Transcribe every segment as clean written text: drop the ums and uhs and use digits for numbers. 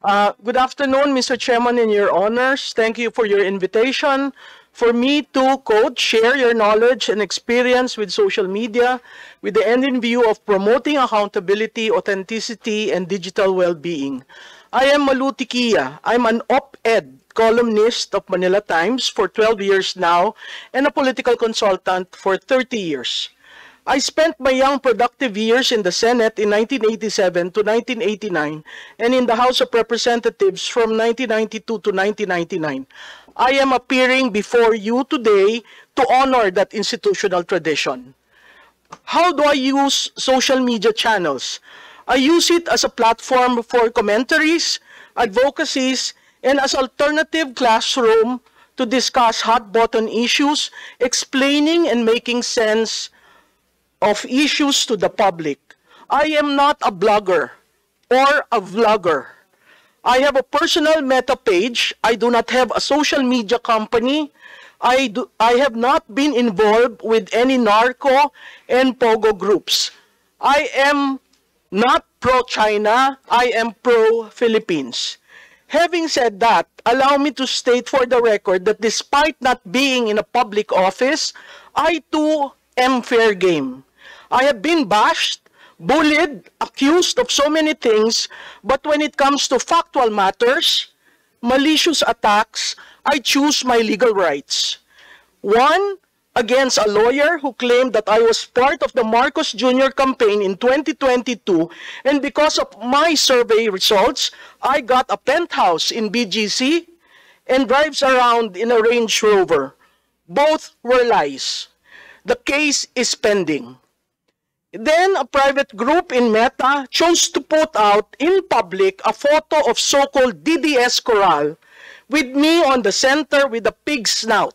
Good afternoon, Mr. Chairman and your honors. Thank you for your invitation for me to, quote, share your knowledge and experience with social media with the end in view of promoting accountability, authenticity, and digital well-being. I am Maluti Kia. I'm an op-ed columnist of Manila Times for 12 years now and a political consultant for 30 years. I spent my young productive years in the Senate in 1987 to 1989 and in the House of Representatives from 1992 to 1999. I am appearing before you today to honor that institutional tradition. How do I use social media channels? I use it as a platform for commentaries, advocacies, and as alternative classroom to discuss hot-button issues, explaining and making sense of issues to the public. I am not a blogger or a vlogger. I have a personal meta page. I do not have a social media company. I have not been involved with any narco and pogo groups. I am not pro-China. I am pro-Philippines. Having said that, allow me to state for the record that despite not being in a public office, I too am fair game. I have been bashed, bullied, accused of so many things, but when it comes to factual matters, malicious attacks, I choose my legal rights. One, against a lawyer who claimed that I was part of the Marcos Jr. campaign in 2022, and because of my survey results, I got a penthouse in BGC and drives around in a Range Rover. Both were lies. The case is pending. Then a private group in Meta chose to put out in public a photo of so-called DDS Coral with me on the center with a pig snout.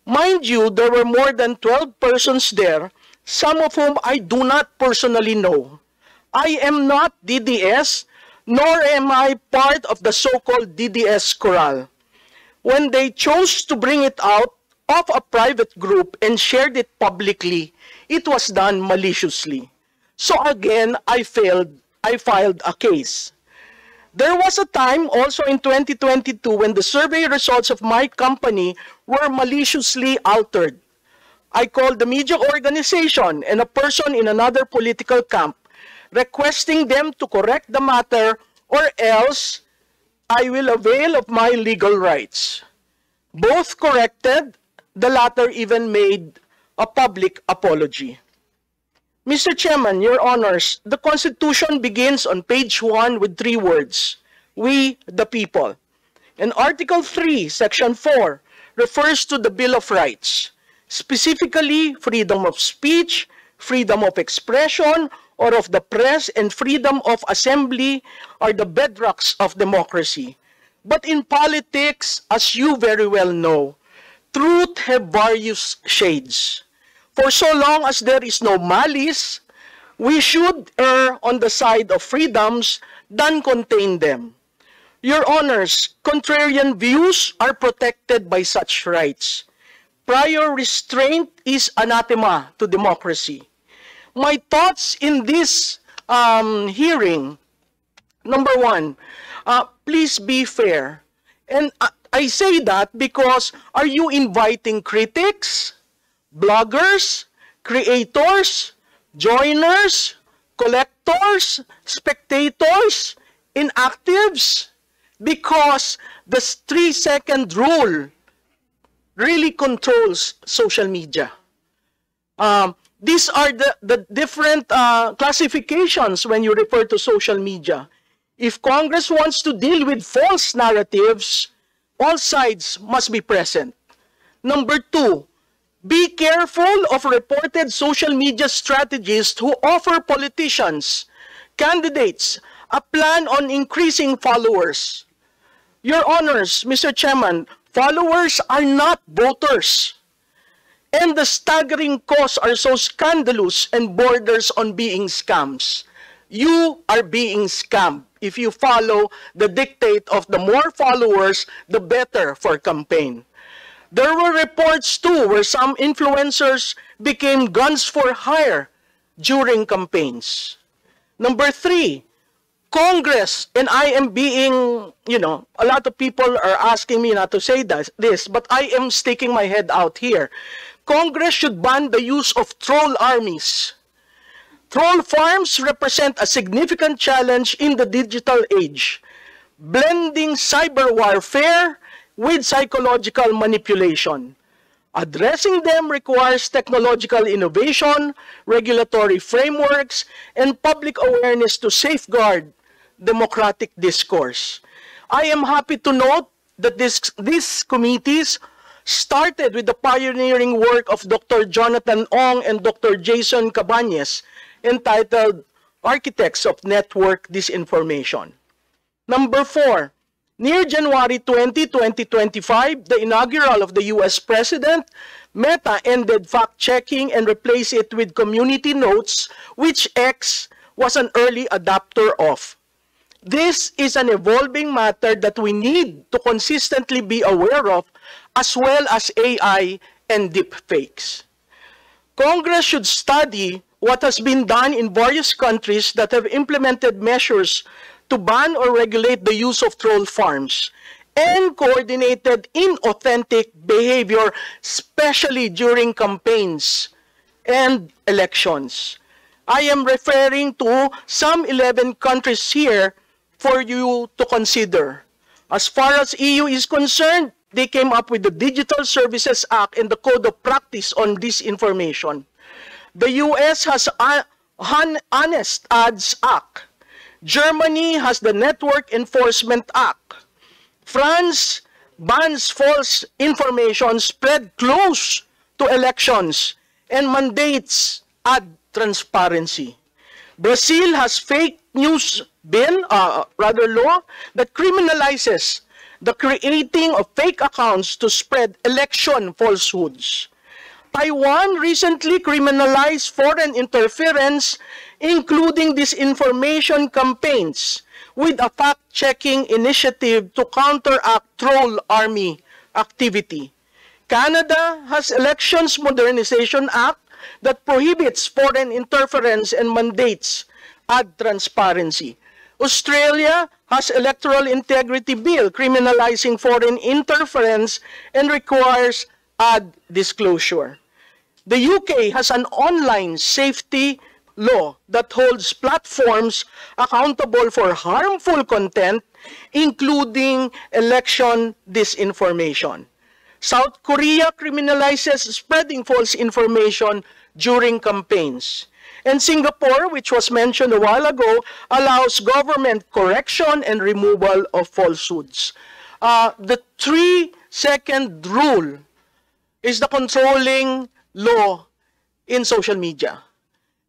Mind you, there were more than 12 persons there, some of whom I do not personally know. I am not DDS, nor am I part of the so-called DDS Coral. When they chose to bring it out of a private group and shared it publicly, it was done maliciously. So again, I filed a case. There was a time also in 2022 when the survey results of my company were maliciously altered. I called the media organization and a person in another political camp, requesting them to correct the matter or else I will avail of my legal rights. Both corrected, the latter even made a public apology. Mr. Chairman, your honors, the Constitution begins on page 1 with 3 words, we the people. And Article 3, Section 4, refers to the Bill of Rights, specifically freedom of speech, freedom of expression or of the press, and freedom of assembly are the bedrocks of democracy. But in politics, as you very well know, truth have various shades. For so long as there is no malice, we should err on the side of freedoms than contain them. Your honors, contrarian views are protected by such rights. Prior restraint is anathema to democracy. My thoughts in this hearing, number one, please be fair. And I say that because are you inviting critics, bloggers, creators, joiners, collectors, spectators, inactives? Because the 3-second rule really controls social media. These are the different classifications when you refer to social media. If Congress wants to deal with false narratives, all sides must be present. Number 2, be careful of reported social media strategists who offer politicians, candidates, a plan on increasing followers. Your honors, Mr. Chairman, followers are not voters. And the staggering costs are so scandalous and borders on being scams. You are being scammed if you follow the dictate of the more followers, the better for campaign. There were reports too where some influencers became guns for hire during campaigns. Number 3, Congress, and I am being, a lot of people are asking me not to say this, but I am sticking my head out here. Congress should ban the use of troll armies. Troll farms represent a significant challenge in the digital age, blending cyber warfare with psychological manipulation. Addressing them requires technological innovation, regulatory frameworks, and public awareness to safeguard democratic discourse. I am happy to note that these committees started with the pioneering work of Dr. Jonathan Ong and Dr. Jason Cabañez, entitled Architects of Network Disinformation. Number 4, near January 20, 2025, the inaugural of the US President, Meta ended fact-checking and replaced it with community notes, which X was an early adopter of. This is an evolving matter that we need to consistently be aware of, as well as AI and deepfakes. Congress should study what has been done in various countries that have implemented measures to ban or regulate the use of troll farms and coordinated inauthentic behavior, especially during campaigns and elections. I am referring to some 11 countries here for you to consider. As far as EU is concerned, they came up with the Digital Services Act and the Code of Practice on Disinformation. The US has Honest Ads Act. Germany has the Network Enforcement Act. France bans false information spread close to elections and mandates ad transparency. Brazil has fake news law that criminalizes the creating of fake accounts to spread election falsehoods. Taiwan recently criminalized foreign interference, including disinformation campaigns, with a fact-checking initiative to counteract troll army activity. Canada has Elections Modernization Act that prohibits foreign interference and mandates ad transparency. Australia has Electoral Integrity Bill criminalizing foreign interference and requires ad disclosure. The UK has an online safety law that holds platforms accountable for harmful content, including election disinformation. South Korea criminalizes spreading false information during campaigns. And Singapore, which was mentioned a while ago, allows government correction and removal of falsehoods. The 3-second rule is the controlling law in social media.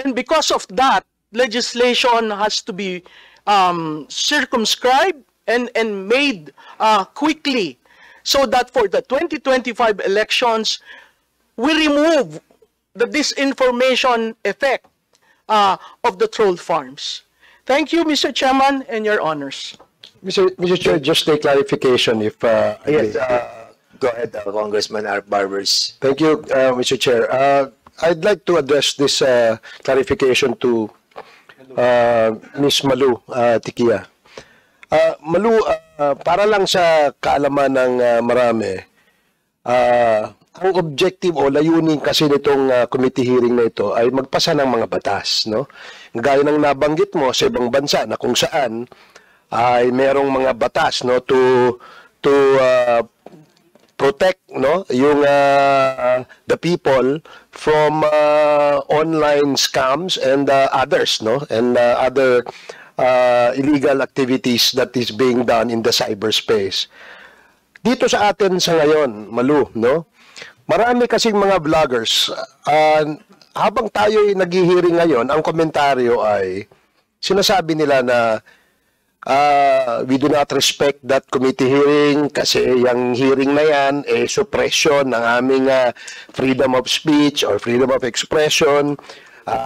And because of that, legislation has to be circumscribed and made quickly so that for the 2025 elections, we remove the disinformation effect of the troll farms. Thank you, Mr. Chairman, and your honors. Mr. Chair, just a clarification if... yes, go ahead, Congressman Art Barbers. Thank you, Mr. Chair. I'd like to address this clarification to Ms. Malu Tikia. Malu, para lang sa kaalaman ng marami, ang objective o layunin kasi nitong committee hearing na ito ay magpasa ng mga batas, no? Gaya ng nabanggit mo sa ibang bansa na kung saan ay merong mga batas, no, to protect, no, yung the people from online scams and others, no, and other illegal activities that is being done in the cyberspace. Dito sa atin sa ngayon, Malu, no, marami kasing mga vloggers, habang tayo'y naghihiring ngayon, ang komentaryo ay sinasabi nila na we do not respect that committee hearing kasi yung hearing na yan suppression ng aming freedom of speech or freedom of expression.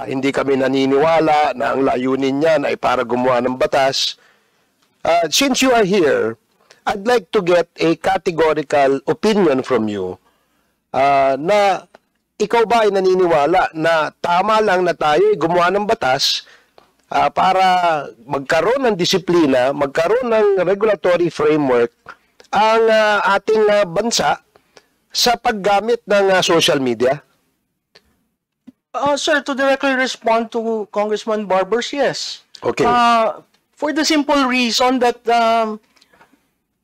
Hindi kami naniniwala na ang layunin niyan ay para gumawa ng batas. Since you are here, I'd like to get a categorical opinion from you na ikaw ba ay naniniwala na tama lang na tayo ay gumawa ng batas para magkaroon ng disiplina, magkaroon ng regulatory framework ang ating bansa sa paggamit ng social media? Sir, to directly respond to Congressman Barbers, yes. Okay. For the simple reason that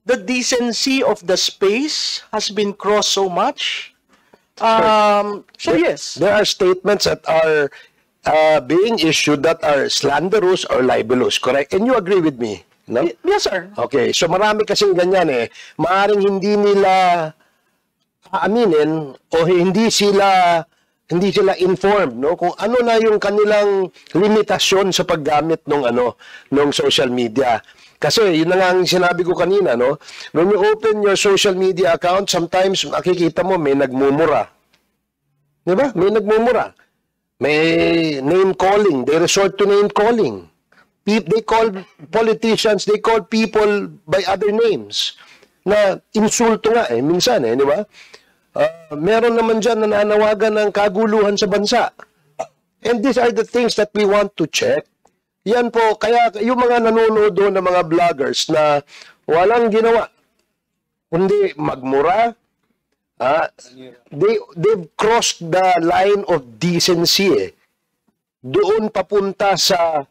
the decency of the space has been crossed so much. So yes. There are statements that are being issued that are slanderous or libelous, correct? And you agree with me, no? Yes, sir. Okay, so marami kasing ganyan eh. Maaring hindi nila aaminin o hindi sila informed, no, kung ano na yung kanilang limitasyon sa paggamit ng social media. Kasi yun na nga ang sinabi ko kanina, no, when you open your social media account, sometimes makikita mo may nagmumura. Di ba? May nagmumura. May name calling. They resort to name calling. They call politicians, they call people by other names. Na insulto nga eh, minsan eh, di ba? Meron naman dyan na nananawagan ng kaguluhan sa bansa. And these are the things that we want to check. Yan po, kaya yung mga nanonood doon ng mga vloggers na walang ginawa, kundi magmura, they've crossed the line of decency eh. Doon papunta sa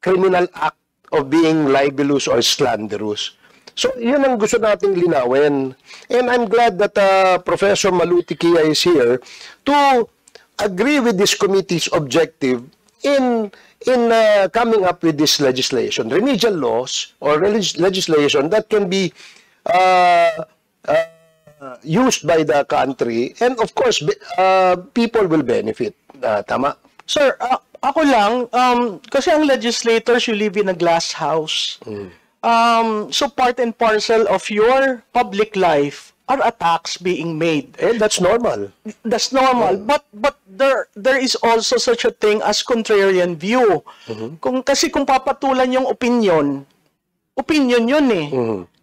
criminal act of being libelous or slanderous. So, yun ang gusto nating linawin. And I'm glad that Professor Maluti-Kia is here to agree with this committee's objective in coming up with this legislation, remedial laws or legislation that can be used by the country, and of course, people will benefit. Tama? Sir, ako lang, kasi ang legislators, you live in a glass house. So part and parcel of your public life are attacks being made. And that's normal. That's normal. But there is also such a thing as contrarian view. Kasi kung papatulan yung opinion yun eh.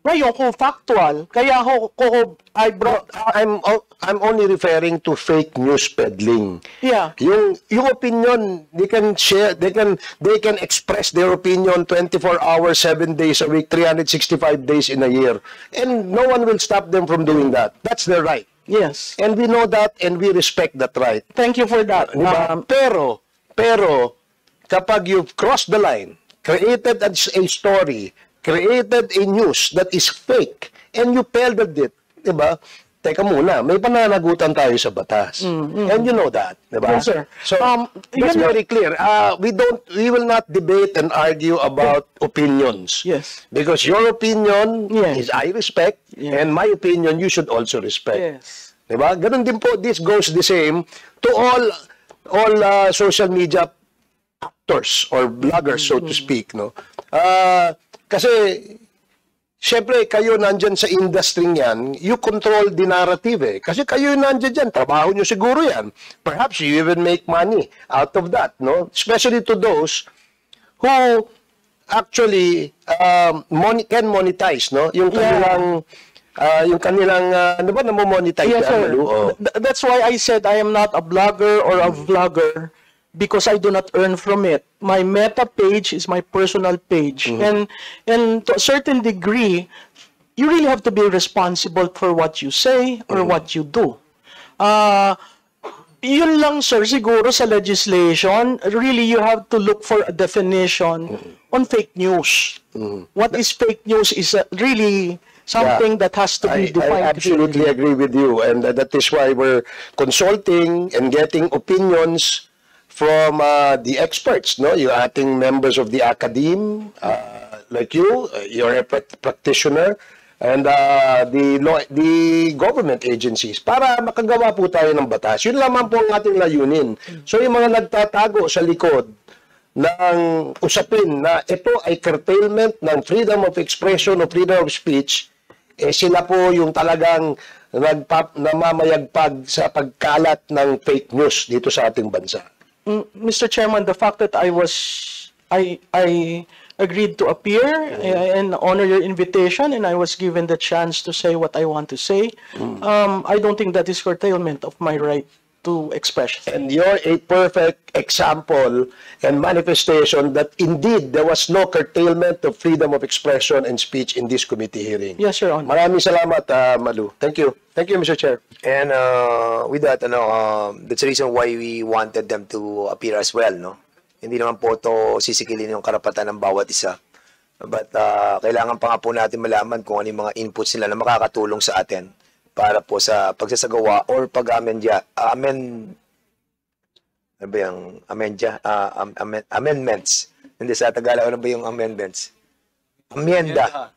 Ngayon, kung factual, kaya I'm only referring to fake news peddling. Yeah. Yung opinion, they can share, they can express their opinion 24 hours, 7 days a week, 365 days in a year. And no one will stop them from doing that. That's their right. Yes. And we know that and we respect that right. Thank you for that. Pero kapag you've crossed the line, created a story, created a news that is fake, and you peddled it, diba? Teka muna, may pananagutan tayo sa batas. And you know that, diba? Yes, sir. So, that's very clear. We will not debate and argue about opinions. Yes. Because your opinion Yes. is I respect, and my opinion you should also respect. Yes. Diba? Ganun din po, this goes the same to all social media actors or bloggers, so to speak, no? Kasi, syempre, kayo nandyan sa industry yan, you control the narrative eh. Kasi kayo nandyan dyan, trabaho nyo siguro yan. Perhaps you even make money out of that, no? Especially to those who actually can monetize, no? Yung kanilang, ano ba, namo-monetize? Yes, sir. That's why I said I am not a blogger or a vlogger, because I do not earn from it. My Meta page is my personal page. And to a certain degree, you really have to be responsible for what you say or what you do. Yun lang, sir, siguro sa legislation, really you have to look for a definition on fake news. What is fake news is really something that has to be defined. I absolutely agree with you. And that is why we're consulting and getting opinions from the experts, no? Yung ating members of the academe, like you're a practitioner, and the government agencies, para makagawa po tayo ng batas. Yun lamang po ang ating layunin. So yung mga nagtatago sa likod ng usapin na ito ay curtailment ng freedom of expression o freedom of speech, sila po yung talagang namamayagpag sa pagkalat ng fake news dito sa ating bansa. Mr. Chairman, the fact that I agreed to appear and honor your invitation, and I was given the chance to say what I want to say, I don't think that is curtailment of my right to express. And you're a perfect example and manifestation that indeed there was no curtailment of freedom of expression and speech in this committee hearing. Yes, Your Honor. Maraming salamat, Malu. Thank you. Thank you, Mr. Chair. And with that, that's the reason why we wanted them to appear as well, no? Hindi naman po ito sisikilin yung karapatan ng bawat isa. But kailangan pa nga po natin malaman kung ano yung mga inputs nila na makakatulong sa atin para po sa pagsasagawa or amendments. Hindi sa Tagalog, ano ba yung amendments? Amyenda.